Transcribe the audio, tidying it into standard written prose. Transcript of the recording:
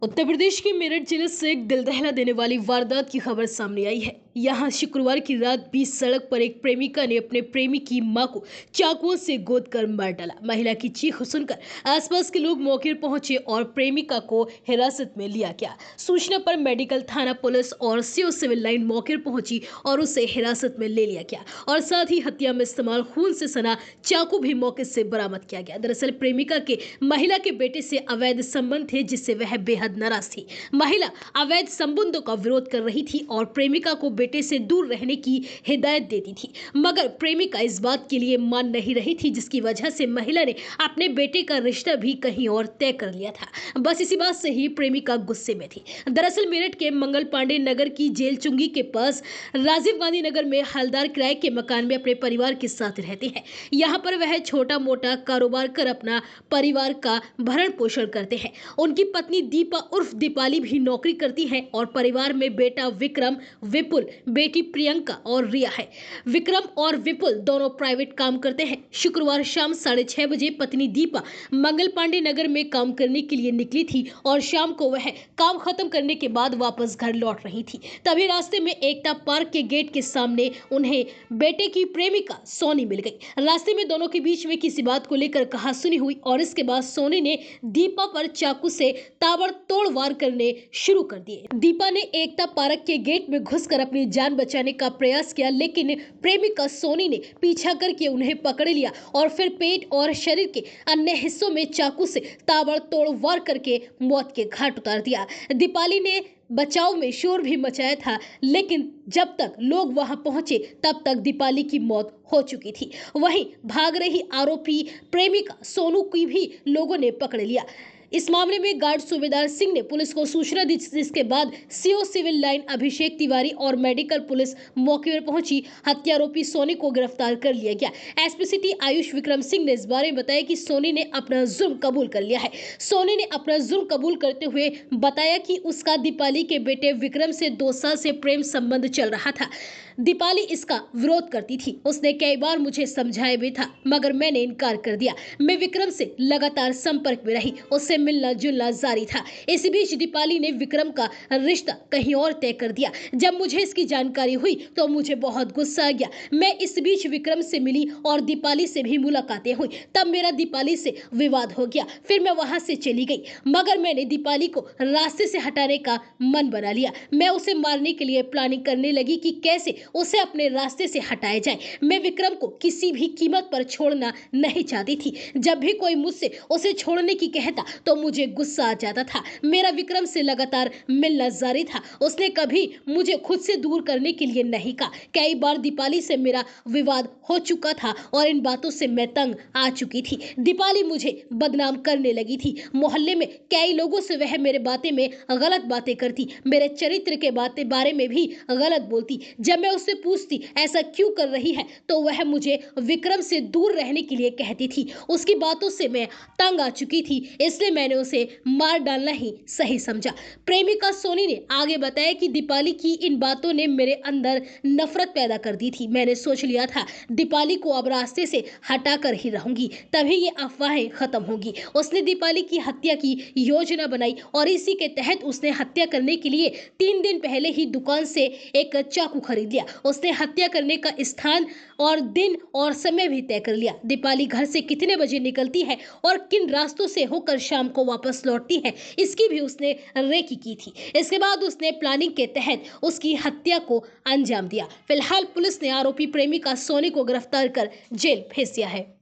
उत्तर प्रदेश के मेरठ जिले से एक दिल दहला देने वाली वारदात की खबर सामने आई है। यहाँ शुक्रवार की रात बीच सड़क पर एक प्रेमिका ने अपने प्रेमी की मां को चाकुओं से गोद कर मार डाला। महिला की चीख सुनकर आसपास के लोग मौके पर पहुंचे और प्रेमिका को हिरासत में लिया गया। सूचना पर मेडिकल थाना पुलिस और सीओ सिविल लाइन मौके पर पहुंची और उसे हिरासत में ले लिया गया और साथ ही हत्या में इस्तेमाल खून से सना चाकू भी मौके से बरामद किया गया। दरअसल प्रेमिका के महिला के बेटे से अवैध संबंध थे, जिससे वह बेहद नाराज थी। महिला अवैध संबंधों का विरोध कर रही थी और प्रेमिका को बेटे से दूर रहने की हिदायत देती थी, मगर प्रेमिका इस बात के लिए मान नहीं रही थी, जिसकी वजह से महिला ने अपने बेटे का रिश्ता भी कहीं और तय कर लिया था। बस इसी बात से ही प्रेमिका गुस्से में थी। दरअसल मेरठ के मंगल पांडे नगर की जेल चुंगी के पास राजीव गांधी नगर में हलदार किराए के मकान में अपने परिवार के साथ रहते हैं। यहाँ पर वह छोटा मोटा कारोबार कर अपना परिवार का भरण पोषण करते हैं। उनकी पत्नी दीपा उर्फ दीपाली भी नौकरी करती है और परिवार में बेटा विक्रम, विपुल, बेटी प्रियंका और रिया है। विक्रम और विपुल दोनों प्राइवेट काम करते हैं। शुक्रवार शाम 6:30 बजे पत्नी दीपा मंगल पांडे नगर में काम करने के लिए निकली थी और शाम को वह काम खत्म करने के बाद वापस घर लौट रही थी। तभी रास्ते में एकता पार्क के गेट के सामने उन्हें बेटे की प्रेमिका सोनी मिल गई। रास्ते में दोनों के बीच में किसी बात को लेकर कहासुनी हुई और इसके बाद सोनी ने दीपा पर चाकू से ताबड़तोड़ वार करने शुरू कर दिए। दीपा ने एकता पार्क के गेट में घुसकर अपनी जान बचाने का प्रयास किया, लेकिन प्रेमिका सोनी ने पीछा करके उन्हें पकड़ लिया और फिर पेट और शरीर के अन्य हिस्सों में चाकू से ताबड़तोड़ वार करके मौत के घाट उतार दिया। दीपाली ने बचाव में शोर भी मचाया था, लेकिन जब तक लोग वहां पहुंचे तब तक दीपाली की मौत हो चुकी थी। वहीं भाग रही आरोपी प्रेमिका सोनू की भी लोगों ने पकड़ लिया। इस मामले में गार्ड सूबेदार सिंह ने पुलिस को सूचना दी, जिसके बाद CO civil line Abhishek Tiwari और मेडिकल पुलिस मौके पर पहुंची। हत्यारोपी सोनी को गिरफ्तार कर लिया गया। एसपी सिटी आयुष विक्रम सिंह ने इस बारे में बताया कि सोनी ने अपना जुर्म कबूल कर लिया है। सोनी ने अपना जुर्म कबूल करते हुए बताया कि उसका दीपाली के बेटे विक्रम से 2 साल से प्रेम संबंध चल रहा था। दीपाली इसका विरोध करती थी। उसने कई बार मुझे समझाया भी था, मगर मैंने इनकार कर दिया। मैं विक्रम से लगातार संपर्क में रही, उससे मिलना जुलना जारी था। इसी बीच दीपाली ने विक्रम का रिश्ता कहीं और तय कर दिया। जब मुझे इसकी जानकारी हुई तो मुझे बहुत गुस्सा आ गया। मैं इस बीच विक्रम से मिली और दीपाली से भी मुलाकातें हुई। तब मेरा दीपाली से विवाद हो गया। फिर मैं वहां से चली गई, मगर मैंने दीपाली को रास्ते से हटाने का मन बना लिया। मैं उसे मारने के लिए प्लानिंग करने लगी कि कैसे उसे अपने रास्ते से हटाया जाए। मैं विक्रम को किसी भी कीमत पर छोड़ना नहीं चाहती थी। जब भी कोई मुझसे उसे छोड़ने की कहता तो मुझे गुस्सा आ जाता था। मेरा विक्रम से लगातार मिलना जारी था। उसने कभी मुझे खुद से दूर करने के लिए नहीं कहा। कई बार दीपाली से मेरा विवाद हो चुका था और इन बातों से मैं तंग आ चुकी थी। दीपाली मुझे बदनाम करने लगी थी। मोहल्ले में कई लोगों से वह मेरे बातें में गलत बातें करती, मेरे चरित्र के बारे में भी गलत बोलती। जब मैं उससे पूछती ऐसा क्यों कर रही है तो वह मुझे विक्रम से दूर रहने के लिए कहती थी। उसकी बातों से मैं तंग आ चुकी थी, इसलिए मैंने उसे मार डालना ही सही समझा। प्रेमिका सोनी ने आगे बताया कि दीपाली की इन बातों ने मेरे अंदर नफरत पैदा कर दी थी। मैंने सोच लिया था दीपाली को अब रास्ते से हटा कर ही रहूंगी, तभी ये अफवाहें खत्म होंगी। उसने दीपाली की हत्या की योजना बनाई और इसी के तहत उसने हत्या करने के लिए 3 दिन पहले ही दुकान से एक चाकू खरीद लिया। उसने हत्या करने का स्थान और दिन और समय भी तय कर लिया। दीपाली घर से कितने बजे निकलती है और किन रास्तों से होकर शाम को वापस लौटती है, इसकी भी उसने रेकी की थी। इसके बाद उसने प्लानिंग के तहत उसकी हत्या को अंजाम दिया। फिलहाल पुलिस ने आरोपी प्रेमिका सोनी को गिरफ्तार कर जेल भेज दिया है।